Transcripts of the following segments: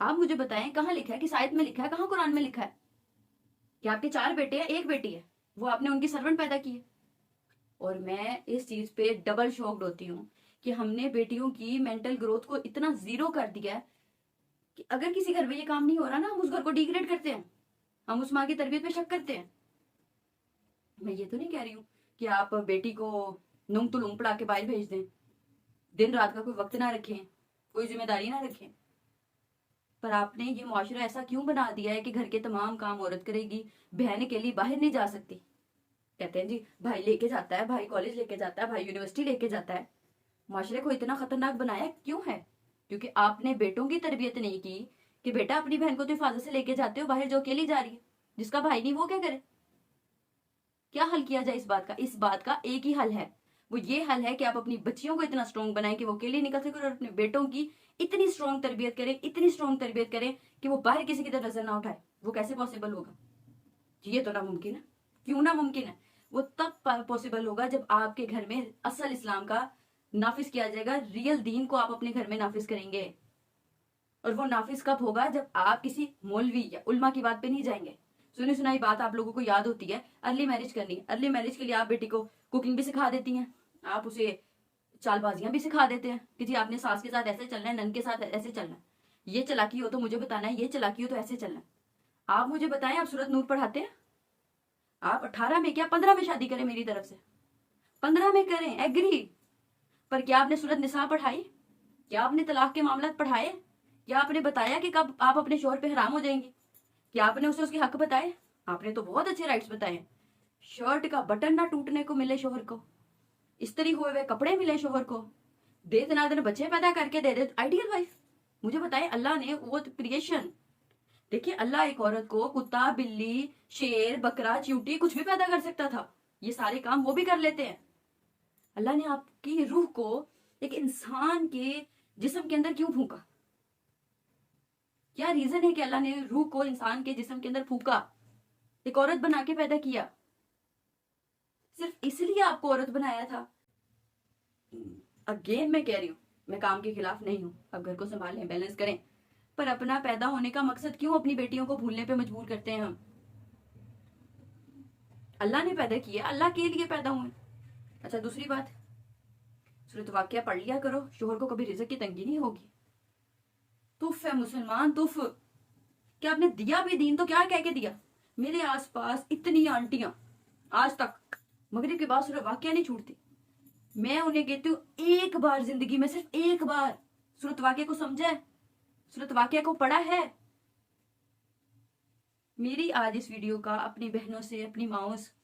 आप मुझे बताएं कहाँ लिखा है, किस आयत में लिखा है, कहाँ कुरान में लिखा है कि आपके 4 बेटे हैं, एक बेटी है, वो आपने उनकी सर्वेंट पैदा की है। और मैं इस चीज पे डबल शॉक्ड होती हूँ कि हमने बेटियों की मेंटल ग्रोथ को इतना जीरो कर दिया है कि अगर किसी घर में ये काम नहीं हो रहा ना, हम उस घर को डिग्रेड करते हैं, हम उस माँ की तरबियत पे शक करते हैं। मैं ये तो नहीं कह रही हूँ कि आप बेटी को नुंग तो लुंग पढ़ा के बाहर भेज दें, दिन रात का कोई वक्त ना रखें, कोई जिम्मेदारी ना रखें। पर आपने ये मुआशरा ऐसा क्यों बना दिया है कि घर के तमाम काम औरत करेगी, बहन के लिए बाहर नहीं जा सकती। कहते हैं जी भाई लेके जाता है, भाई कॉलेज लेके जाता है, भाई यूनिवर्सिटी लेके जाता है। मुआशरे को इतना खतरनाक बनाया क्यों है? क्योंकि आपने बेटों की तरबियत नहीं की कि बेटा अपनी बहन को तो हिफाजत से लेके जाते हो बाहर, जो अकेली जा रही है, जिसका भाई नहीं, वो क्या करे? क्या हल किया जाए इस बात का? इस बात का एक ही हल है, वो ये हल है कि आप अपनी बच्चियों को इतना स्ट्रॉन्ग बनाएं कि वो अकेले निकल सके, और अपने बेटों की इतनी स्ट्रॉन्ग तरबियत करें, इतनी स्ट्रॉन्ग तरबियत करें कि वो बाहर किसी की तरफ नजर ना उठाए। वो कैसे पॉसिबल होगा? ये तो नामुमकिन है। क्यों नामुमकिन है? वो तब पॉसिबल होगा जब आपके घर में असल इस्लाम का नाफिज किया जाएगा, रियल दीन को आप अपने घर में नाफिज करेंगे। और वो नाफिज कब होगा? जब आप किसी मौलवी या उल्मा की बात पे नहीं जाएंगे। सुनी सुनाई बात आप लोगों को याद होती है, अर्ली मैरिज करनी है। अर्ली मैरिज के लिए आप बेटी को कुकिंग भी सिखा देती हैं, आप उसे चालबाजियां भी सिखा देते हैं कि जी आपने सास के साथ ऐसे चलना है, नन के साथ ऐसे चलना है, ये चालाकी हो तो मुझे बताना है, ये चालाकी हो तो ऐसे चलना है। आप मुझे बताएं, आप सूरत नूर पढ़ाते हैं? आप 18 में क्या 15 में शादी करें मेरी तरफ से, 15 में करें, एग्री। पर क्या आपने सूरत निसा पढ़ाई? क्या आपने तलाक के मामला पढ़ाए? क्या आपने बताया कि कब आप अपने शोहर पे हराम हो जाएंगे? क्या आपने उसे उसके हक बताए? आपने तो बहुत अच्छे राइट्स बताए। शर्ट का बटन ना टूटने को मिले शोहर को, इस्त्री हुए हुए कपड़े मिले शोहर को, दे दनादन बच्चे पैदा करके दे दे, आइडियल वाइफ। मुझे बताए, अल्लाह ने वो क्रिएशन, देखिए अल्लाह एक औरत को कुत्ता, बिल्ली, शेर, बकरा, चींटी कुछ भी पैदा कर सकता था, ये सारे काम वो भी कर लेते हैं। अल्लाह ने आपकी रूह को एक इंसान के जिस्म के अंदर क्यों फूंका? क्या रीजन है कि अल्लाह ने रूह को इंसान के जिस्म के अंदर फूंका, एक औरत बना के पैदा किया? सिर्फ इसलिए आपको औरत बनाया था? अगेन मैं कह रही हूँ, मैं काम के खिलाफ नहीं हूँ, अब घर को संभालें, बैलेंस करें। पर अपना पैदा होने का मकसद क्यों अपनी बेटियों को भूलने पे मजबूर करते हैं हम? अल्लाह ने पैदा किया, अल्लाह के लिए पैदा हुए। अच्छा दूसरी बात, सूरत वाक़िया पढ़ लिया करो, शोहर को कभी रिज़्क की तंगी नहीं होगी। तुफ है मुसलमान, तुफ। क्या आपने दिया भी दीन तो क्या कह के दिया? मेरे आसपास इतनी आंटियां आज तक मगरिब के बाद सूरत वाक़िया नहीं छूटती। मैं उन्हें कहती हूँ एक बार जिंदगी में, सिर्फ एक बार सूरत वाक़िया को समझा है, सूरत वाक़िया को पढ़ा है। मेरी आज इस वीडियो का अपनी बहनों से, अपनी माओ से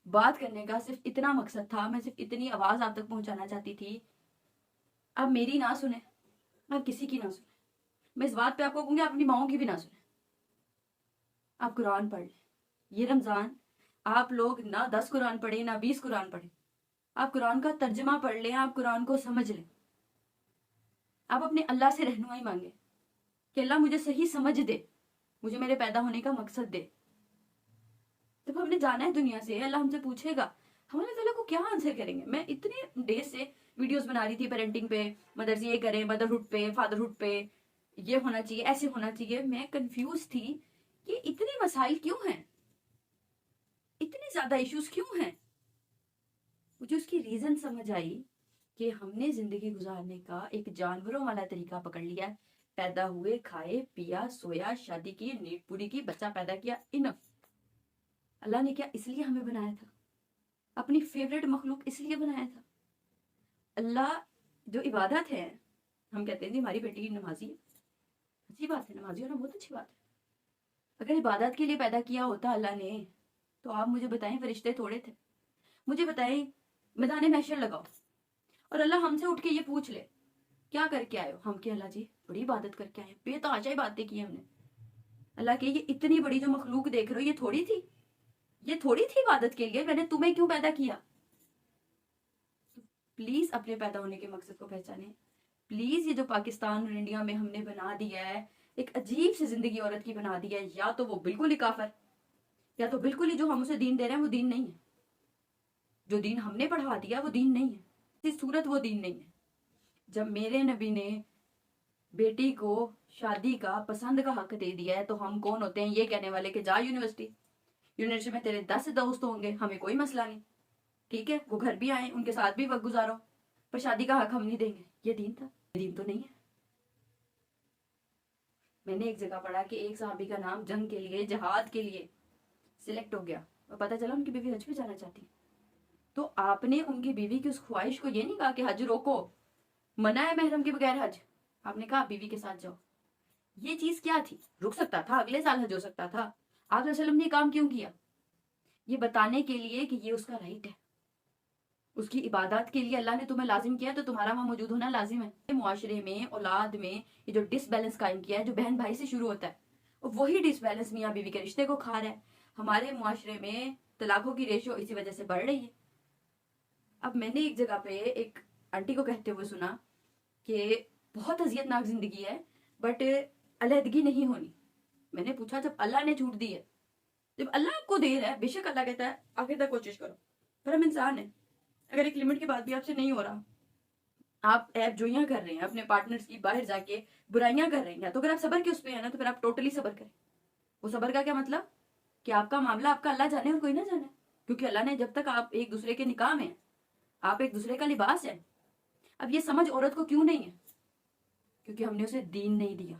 बात करने का सिर्फ इतना मकसद था, मैं सिर्फ इतनी आवाज आप तक पहुंचाना चाहती थी। आप मेरी ना सुने, आप किसी की ना सुने, मैं इस बात पे आपको कहूंगी आप अपनी माओ की भी ना सुने। आप कुरान पढ़ लें, ये रमजान आप लोग ना 10 कुरान पढ़े ना 20 कुरान पढ़े, आप कुरान का तर्जमा पढ़ लें, आप कुरान को समझ लें। आप अपने अल्लाह से रहनुमाई मांगे कि अल्लाह मुझे सही समझ दे, मुझे मेरे पैदा होने का मकसद दे। जब हमने जाना है दुनिया से, अल्लाह हमसे पूछेगा, हम अल्लाह ताला को क्या आंसर करेंगे? मैं इतने डेज से वीडियोस बना रही थी पेरेंटिंग पे, मदर्स ये करें, मदरहुड पे, फादरहुड पे, ये होना चाहिए, ऐसे होना चाहिए। मैं कंफ्यूज थी कि इतने मसाइल क्यों हैं, इतने ज्यादा इश्यूज क्यों हैं। मुझे उसकी रीजन समझ आई कि हमने जिंदगी गुजारने का एक जानवरों वाला तरीका पकड़ लिया है। पैदा हुए, खाए, पिया, सोया, शादी की, नीड पूरी की, बच्चा पैदा किया, इनफ। अल्लाह ने क्या इसलिए हमें बनाया था? अपनी फेवरेट मखलूक इसलिए बनाया था? अल्लाह जो इबादत है, हम कहते हैं जी हमारी बेटी नमाजी है, अच्छी बात है, नमाजी होना बहुत अच्छी बात है। अगर इबादत के लिए पैदा किया होता अल्लाह ने, तो आप मुझे बताएं फरिश्ते थोड़े थे? मुझे बताएं मैदान महशर लगाओ और अल्लाह हमसे उठ के ये पूछ ले क्या करके आए हो? हम के अल्लाह जी बड़ी इबादत करके आए, बेतहाशा बातें की हमने। अल्लाह के ये इतनी बड़ी जो मखलूक देख रहे हो, ये थोड़ी थी, ये थोड़ी थी इबादत के लिए, मैंने तुम्हें क्यों पैदा किया? प्लीज अपने पैदा होने के मकसद को पहचाने। प्लीज ये जो पाकिस्तान और इंडिया में हमने बना दिया है, एक अजीब सी जिंदगी औरत की बना दी है, या तो वो बिल्कुल ही काफर, या तो बिल्कुल ही जो हम उसे दीन दे रहे हैं वो दीन नहीं है। जो दीन हमने पढ़वा दिया वो दीन नहीं है, इस सूरत वो दीन नहीं है। जब मेरे नबी ने बेटी को شادی کا پسند کا حق دے دیا ہے تو ہم کون ہوتے ہیں یہ کہنے والے کہ جا یونیورسٹی میں تیرے 10 دوست ہوں گے، ہمیں کوئی مسئلہ نہیں، ٹھیک ہے، وہ گھر بھی آئیں، ان کے ساتھ بھی وقت گزارو، پر شادی کا حق ہم نہیں دیں گے. یہ دین تھا؟ دین تو نہیں ہے. میں نے ایک جگہ پڑھا کہ ایک صحابی کا نام جنگ کے لیے، جہاد کے لیے سلیکٹ ہو گیا اور پتہ چلا ان کی بیوی حج پہ جانا چاہتی. تو آپ نے ان کی بیوی کی اس خواہش کو یہ نہیں کہا کہ حج روکو، منع ہے محرم کے بغیر حج، آپ نے کہا بیوی کے ساتھ جاؤ. یہ چیز کیا تھی؟ رک سکتا تھا، اگلے سال حج ہو سکتا تھا. آپ صلی اللہ علیہ وسلم نے یہ کام کیوں کیا؟ یہ بتانے کے لیے کہ یہ اس کا رائٹ ہے. اس کی عبادات کے لیے اللہ نے تمہیں لازم کیا تو تمہارا وہاں موجود ہونا لازم ہے. معاشرے میں، اولاد میں یہ جو ڈس بیلنس قائم کیا ہے، جو بہن بھائی سے شروع ہوتا ہے، وہی ڈس بیلنس میاں بیوی کے رشتے کو کھا رہا ہے. ہمارے معاشرے میں طلاقوں کی ریشو اسی وجہ سے بڑھ رہی ہے. اب میں نے ایک جگہ پہ ایک آنٹی کو کہتے ہوئے سنا کہ بہت اذیت ناک زندگی ہے بٹ علیحدگی نہیں ہونی. میں نے پوچھا جب اللہ نے چھوٹ دی ہے، جب اللہ آپ کو دے رہا ہے، بے شک اللہ کہتا ہے آخر تک کوشش کرو، پر ہم انسان ہیں، اگر ایک لمٹ کے بعد بھی آپ سے نہیں ہو رہا، آپ ایپ جوئیاں کر رہے ہیں اپنے پارٹنرز کی، باہر جا کے برائیاں کر رہے ہیں، تو اگر آپ صبر کے اس پہ ہیں نا تو پھر آپ ٹوٹلی صبر کریں. وہ صبر کا کیا مطلب؟ کہ آپ کا معاملہ آپ کا اللہ جانے اور کوئی نہ جانے، کیونکہ اللہ نے جب تک آپ ایک دوسرے کے نکاح میں ہیں، آپ ایک دوسرے کا لباس ہے. اب یہ سمجھ عورت کو کیوں نہیں ہے؟ کیونکہ ہم نے اسے دین نہیں دیا.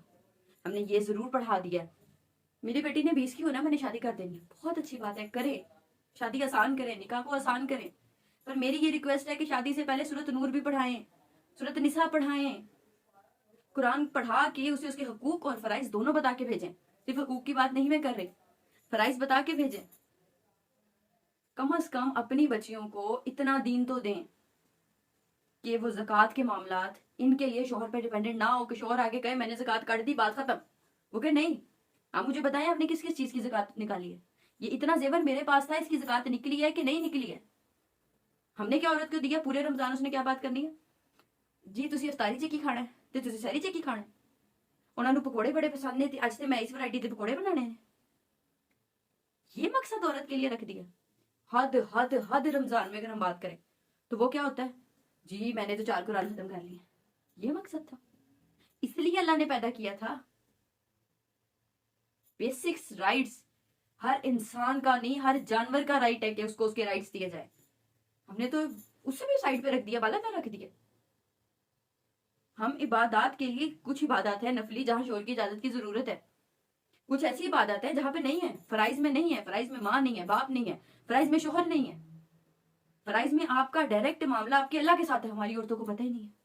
ہم نے یہ ضرور پڑھا دیا میری بیٹی نے 20 کی ہونا، میں نے شادی کر دینی، بہت اچھی بات ہے، کرے، شادی آسان کریں، نکاح کو آسان کریں، پر میری یہ ریکویسٹ ہے کہ شادی سے پہلے سورۃ نور بھی پڑھائیں، سورۃ نساء پڑھائیں، قرآن پڑھا کے اسے اس کے حقوق اور فرائض دونوں بتا کے بھیجیں. صرف حقوق کی بات نہیں میں کر رہی، فرائض بتا کے بھیجیں. کم از کم اپنی بچیوں کو اتنا دین تو دیں کہ وہ زکوٰۃ کے معاملات ان کے لیے شوہر پہ ڈیپینڈنٹ نہ ہو کہ شوہر آگے کہے میں نے زکوٰۃ کاٹ دی، بات ختم. وہ کہ نہیں، آپ مجھے بتائیں آپ نے کس کس چیز کی زکوٰۃ نکالی ہے، یہ اتنا زیور میرے پاس تھا، اس کی زکوٰۃ نکلی ہے کہ نہیں نکلی ہے. ہم نے کیا عورت کو دیا؟ پورے رمضان اس نے کیا بات کرنی ہے؟ جی تسی افطاری چ کی کھانا ہے تے تسی سحری چ کی کھانا ہے. انہوں نے پکوڑے بڑے پسند نے تے اج تے میں اس ورائٹی دے پکوڑے بنانے ہیں. یہ مقصد عورت کے لیے رکھ دیا. حد حد حد رمضان میں اگر ہم بات کریں تو وہ کیا ہوتا ہے؟ جی میں نے تو 4 قرآن ختم کر لیے. یہ مقصد تھا، اس لیے اللہ نے پیدا کیا تھا. بیسکس رائٹس ہر انسان کا نہیں، ہر جانور کا رائٹ ہے کہ اس کو اس کے رائٹس دیے جائے. ہم نے تو اسے بھی سائڈ پہ رکھ دیا، بالا پہ رکھ دیا. ہم عبادات کے لیے کچھ عبادات ہے نفلی جہاں شوہر کی اجازت کی ضرورت ہے، کچھ ایسی عبادات ہے جہاں پہ نہیں ہے، فرائض میں نہیں ہے، فرائض میں ماں نہیں ہے، باپ نہیں ہے، فرائض میں شوہر نہیں ہے، فرائض میں آپ کا ڈائریکٹ معاملہ آپ کے اللہ کے ساتھ ہے. ہماری عورتوں کو پتہ ہی نہیں ہے.